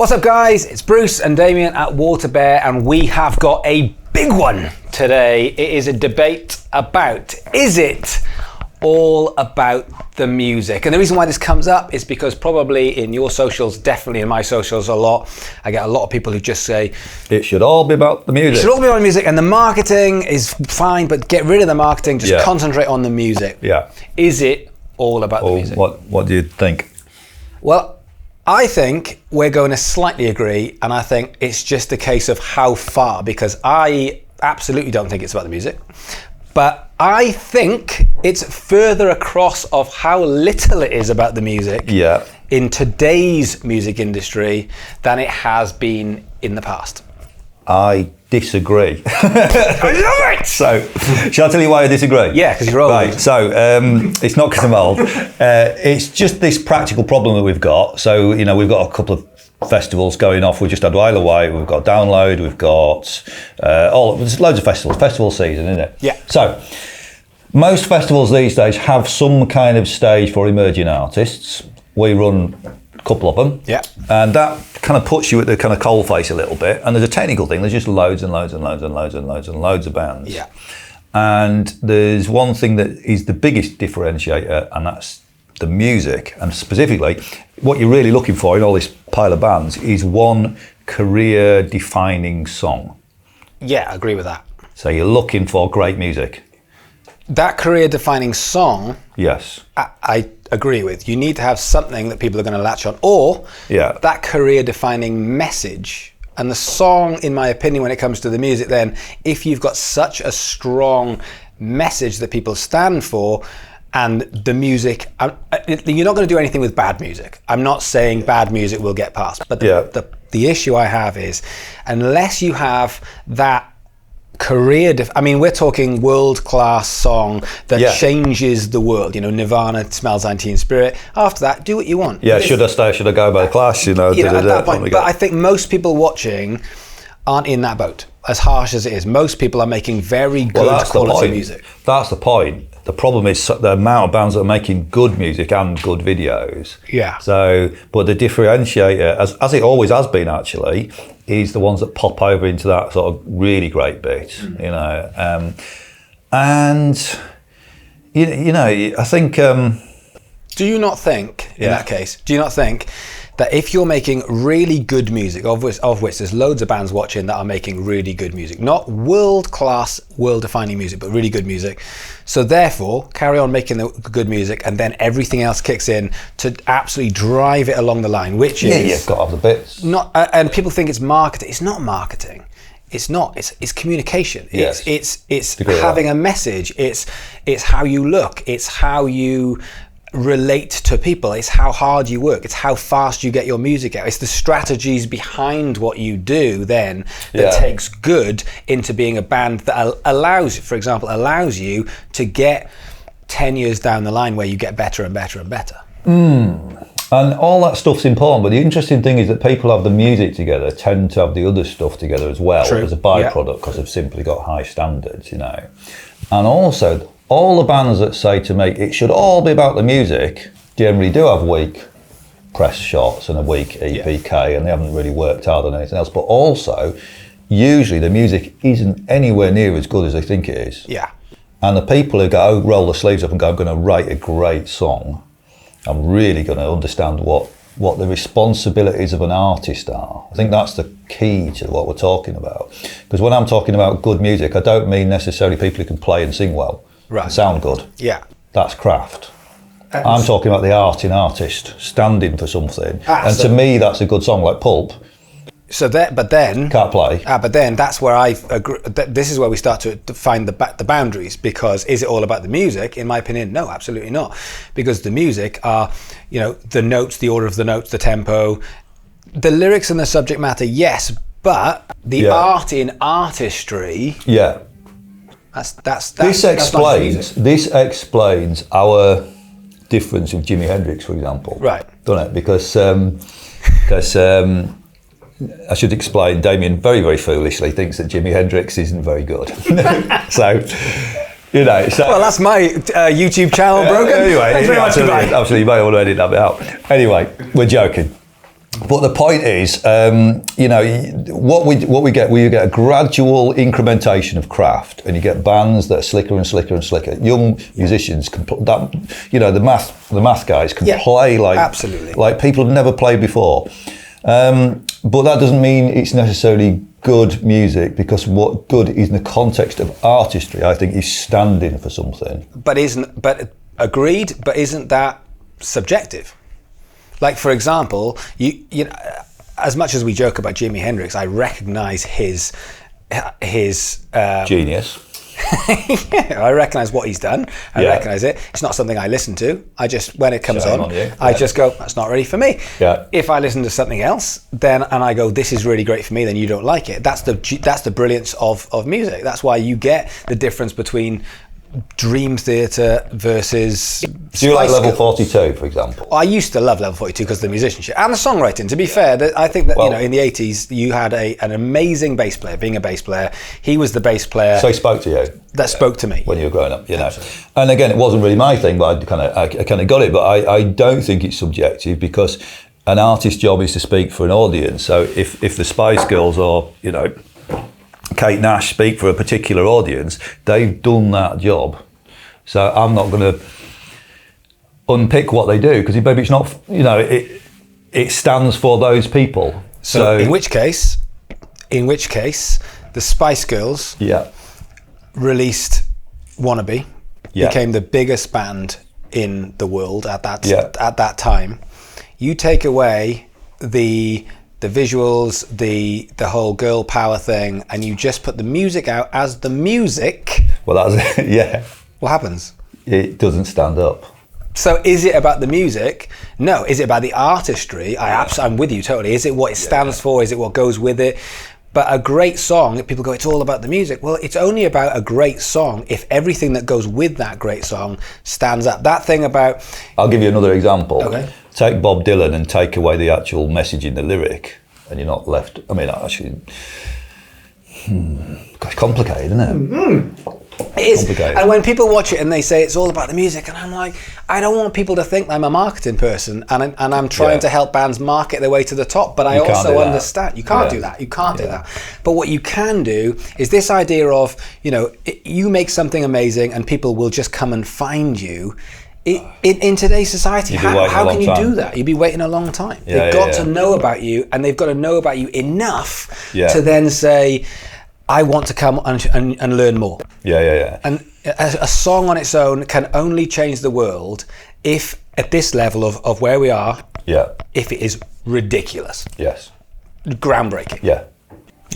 What's up, guys? It's Bruce and Damian at WaterBear, and we have got a big one today. It is a debate about, is it all about the music? And the reason why this comes up is because probably in your socials, definitely in my socials a lot, I get a lot of people who just say, it should all be about the music. It should all be about the music, and the marketing is fine, but get rid of the marketing, just concentrate on the music. Yeah. Is it all about the music? What do you think? Well, I think we're going to slightly agree, and I think it's just a case of how far, because I absolutely don't think it's about the music, but I think it's further across of how little it is about the music in today's music industry than it has been in the past. I disagree. I love it! So, shall I tell you why I disagree? Yeah, because you're old. Right, so it's not because I'm old. It's just this practical problem that we've got. So, you know, we've got a couple of festivals going off. We just had Isle of Wight, we've got Download, we've got there's loads of festivals. Festival season, isn't it? Yeah. So, most festivals these days have some kind of stage for emerging artists. We run a couple of them. Yeah. And that kind of puts you at the kind of coalface a little bit. And there's a technical thing. There's just loads and loads and loads and loads and loads and loads of bands. Yeah. And there's one thing that is the biggest differentiator, and that's the music. And specifically, what you're really looking for in all this pile of bands is one career-defining song. Yeah, I agree with that. So you're looking for great music. That career-defining song, Yes. I agree with. You need to have something that people are going to latch on, or that career-defining message. And the song, in my opinion, when it comes to the music, then, if you've got such a strong message that people stand for, and the music, you're not going to do anything with bad music. I'm not saying bad music will get past, but the issue I have is, unless you have that we're talking world-class song that changes the world. You know, Nirvana, Smells Like Teen Spirit. After that, do what you want. Yeah, should I stay, should I go by the Clash? You know, at that point. But I think most people watching aren't in that boat, as harsh as it is. Most people are making very good quality music. That's the point. The problem is the amount of bands that are making good music and good videos. Yeah. So, but the differentiator, as it always has been actually, is the ones that pop over into that sort of really great bit, you know. And, you know, I think... do you not think, in that case, do you not think that if you're making really good music, of which there's loads of bands watching that are making really good music, not world-class, world-defining music, but really good music, so therefore, carry on making the good music, and then everything else kicks in to absolutely drive it along the line, which is... you've got to have the bits. Not, and people think it's marketing. It's not marketing. It's not. It's communication. Yes. It's having a message. It's how you look. It's how you relate to people. It's how hard you work. It's how fast you get your music out. It's the strategies behind what you do then that takes good into being a band that allows you to get 10 years down the line where you get better and better and better. And all that stuff's important, but the interesting thing is that people have the music together tend to have the other stuff together as well as a byproduct, because they've simply got high standards, you know. And also, all the bands that say to me, it should all be about the music, generally do have weak press shots and a weak EPK, and they haven't really worked hard on anything else. But also, usually the music isn't anywhere near as good as they think it is. Yeah. And the people who go, roll their sleeves up and go, I'm going to write a great song, I'm really going to understand what the responsibilities of an artist are. I think that's the key to what we're talking about. Because when I'm talking about good music, I don't mean necessarily people who can play and sing well. Right. Sound good. Yeah. That's craft. I'm talking about the art in artist, standing for something. And to me, that's a good song, like Pulp. So that, but then... Can't play. But then that's where I agree. This is where we start to find the boundaries, because is it all about the music? In my opinion, no, absolutely not. Because the music are, you know, the notes, the order of the notes, the tempo, the lyrics and the subject matter, yes, but the art in artistry... Yeah. This explains our difference with Jimi Hendrix, for example. Right. Doesn't it? Because I should explain, Damian very, very foolishly thinks that Jimi Hendrix isn't very good. So, you know. So, well, that's my YouTube channel broken. Anyway, absolutely, you may want to edit that bit out. Anyway, we're joking. But the point is, you know, what we get a gradual incrementation of craft, and you get bands that are slicker and slicker and slicker. Young musicians can, you know, the math guys can play like absolutely, like people have never played before. But that doesn't mean it's necessarily good music, because what good is in the context of artistry, I think, is standing for something. But agreed. But isn't that subjective? Like, for example, you know, as much as we joke about Jimi Hendrix, I recognise his genius. Yeah, I recognise what he's done. I recognise it. It's not something I listen to. I just, when it comes on I just go, that's not really for me. Yeah. If I listen to something else, then and I go, this is really great for me, then you don't like it. That's the brilliance of music. That's why you get the difference between Dream Theater versus. Do you like Level 42, for example? I used to love Level 42 because of the musicianship and the songwriting. To be fair, I think that, you know, in the 80s, you had an amazing bass player. Being a bass player, he was the bass player. So he spoke to you. That spoke to me when you were growing up, you know. Absolutely. And again, it wasn't really my thing, but I kind of got it. But I don't think it's subjective, because an artist's job is to speak for an audience. So if the Spice Girls or, you know, Kate Nash speak for a particular audience, they've done that job. So I'm not going to unpick what they do, because maybe it's not, you know, it stands for those people. So in which case, the Spice Girls released Wannabe, became the biggest band in the world at that time. You take away the visuals, the whole girl power thing, and you just put the music out as the music. Well, that's What happens? It doesn't stand up. So is it about the music? No. Is it about the artistry? I'm with you totally. Is it what it stands for? Is it what goes with it? But a great song, people go, it's all about the music. Well, it's only about a great song if everything that goes with that great song stands up. That thing about... I'll give you another example. Okay. Take Bob Dylan and take away the actual message in the lyric, and you're not left... I mean, actually... It's complicated, isn't it? Mm-hmm. It is. And when people watch it and they say it's all about the music, and I'm like, I don't want people to think I'm a marketing person and I'm trying to help bands market their way to the top, but I also understand you can't do that. You can't do that. But what you can do is this idea of, you know, you make something amazing and people will just come and find you. In today's society, how can you do that? You'd be waiting a long time. They've got to know about you, and they've got to know about you enough to then say, I want to come and learn more. And a song on its own can only change the world if, at this level of where we are, if it is ridiculous. Yes. Groundbreaking. Yeah.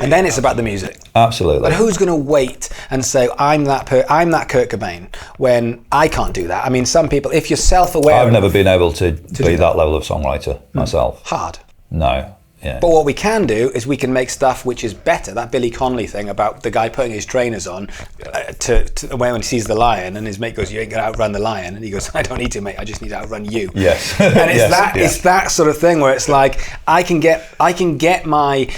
And then it's about the music. Absolutely. But who's going to wait and say, I'm that Kurt Cobain, when I can't do that? I mean, some people, if you're self-aware... I've never been able to be that level of songwriter myself. Hard. No. Yeah. But what we can do is we can make stuff which is better. That Billy Connolly thing about the guy putting his trainers on when he sees the lion, and his mate goes, you ain't going to outrun the lion. And he goes, I don't need to, mate. I just need to outrun you. Yes. And it's that sort of thing where it's like, I can get my...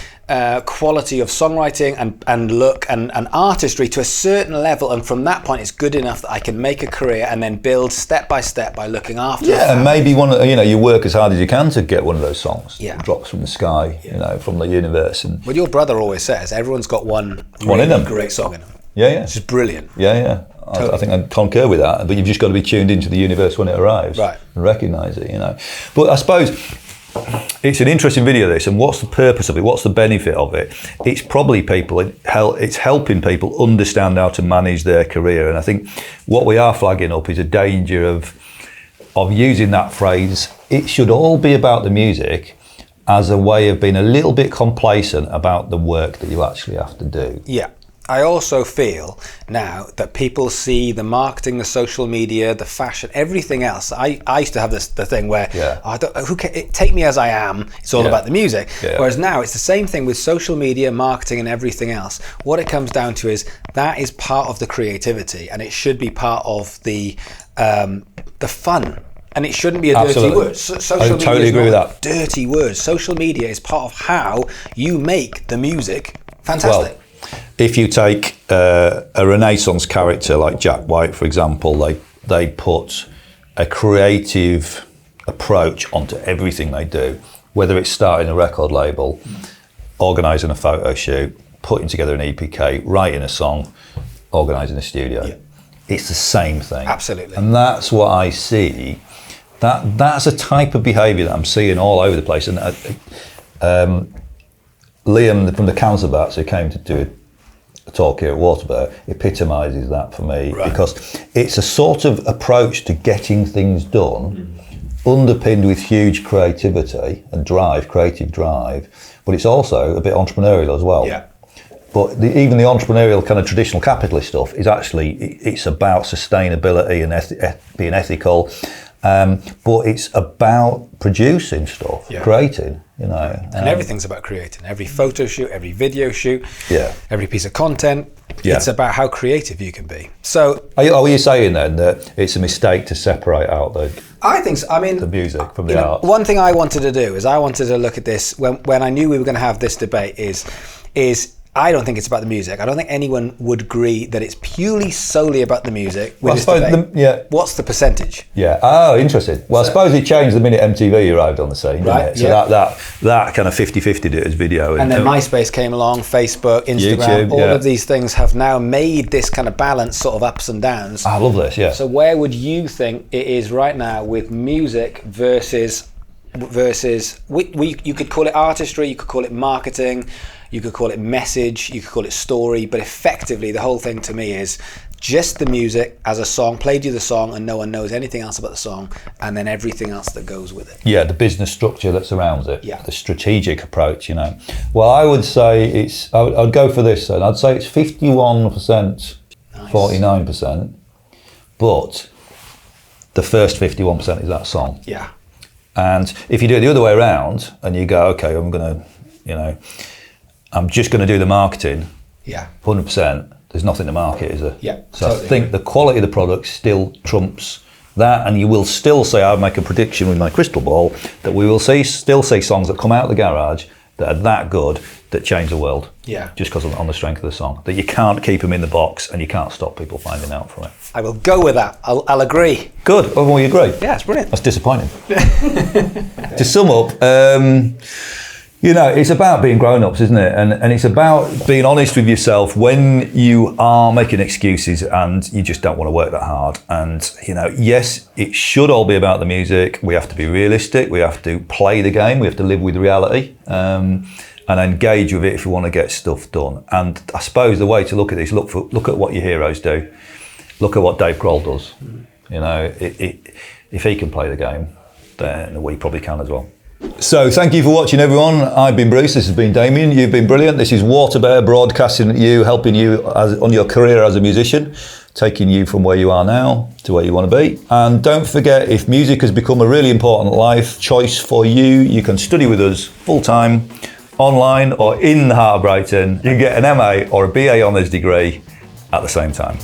quality of songwriting and look and artistry to a certain level, and from that point it's good enough that I can make a career and then build step by step by looking after and maybe you work as hard as you can to get one of those songs drops from the sky, you know, from the universe. And what your brother always says, everyone's got one in them. Great song in them. It's just brilliant. Totally. I think I concur with that, but you've just got to be tuned into the universe when it arrives, right, and recognise it, you know. But I suppose it's an interesting video, this, and what's the purpose of it? What's the benefit of it? It's probably it's helping people understand how to manage their career. And I think what we are flagging up is a danger of using that phrase, it should all be about the music, as a way of being a little bit complacent about the work that you actually have to do. Yeah. I also feel now that people see the marketing, the social media, the fashion, everything else. I used to have the thing where take me as I am. It's all about the music. Whereas now it's the same thing with social media, marketing, and everything else. What it comes down to is that is part of the creativity, and it should be part of the fun. And it shouldn't be a dirty word. I totally agree with that. Dirty word. Social media is part of how you make the music fantastic. Well, if you take a Renaissance character like Jack White, for example, they put a creative approach onto everything they do. whether it's starting a record label, organising a photo shoot, putting together an EPK, writing a song, organising a studio. Yeah. It's the same thing. Absolutely. And that's what I see. That's a type of behaviour that I'm seeing all over the place. And Liam from the Counterbats, who came to do a talk here at WaterBear, epitomises that for me, because it's a sort of approach to getting things done, underpinned with huge creativity and creative drive, but it's also a bit entrepreneurial as well. Yeah. But even the entrepreneurial kind of traditional capitalist stuff is actually, it's about sustainability and being ethical, but it's about producing stuff, creating, you know. And everything's about creating. Every photo shoot, every video shoot, every piece of content, it's about how creative you can be. So, are you saying then that it's a mistake to separate out I think so. I mean, the music from the art? One thing I wanted to do is I wanted to look at this when I knew we were going to have this debate is I don't think it's about the music. I don't think anyone would agree that it's purely solely about the music. What's the percentage? Yeah. Oh, interesting. Well, I suppose it changed the minute MTV arrived on the scene, didn't it? So that kind of 50-50 did it as video. And then MySpace came along, Facebook, Instagram, YouTube, all of these things have now made this kind of balance sort of ups and downs. I love this, yeah. So where would you think it is right now with music versus you could call it artistry, you could call it marketing, you could call it message, you could call it story, but effectively the whole thing to me is just the music as a song, played you the song and no one knows anything else about the song, and then everything else that goes with it. Yeah, the business structure that surrounds it, the strategic approach, you know. Well, I would say I'd go for this then. I'd say it's 51%, 49%, but the first 51% is that song. Yeah. And if you do it the other way around and you go, okay, I'm just going to do the marketing. Yeah. 100%. There's nothing to market, is there? Yeah. So totally. I think the quality of the product still trumps that, and you will still say, I'll make a prediction with my crystal ball, that we will still see songs that come out of the garage that are that good that change the world. Yeah. Just because on the strength of the song. That you can't keep them in the box and you can't stop people finding out from it. I will go with that. I'll agree. Good. Oh, well, you agree? Yeah, it's brilliant. That's disappointing. To sum up, it's about being grown-ups, isn't it? And it's about being honest with yourself when you are making excuses and you just don't want to work that hard. And, yes, it should all be about the music. We have to be realistic. We have to play the game. We have to live with reality and engage with it if we want to get stuff done. And I suppose the way to look at this, look at what your heroes do. Look at what Dave Grohl does. If he can play the game, then we probably can as well. So thank you for watching, everyone. I've been Bruce, this has been Damian. You've been brilliant. This is WaterBear broadcasting at you, helping you on your career as a musician, taking you from where you are now to where you want to be. And don't forget, if music has become a really important life choice for you, you can study with us full-time, online or in the heart of Brighton. You can get an MA or a BA honours degree at the same time.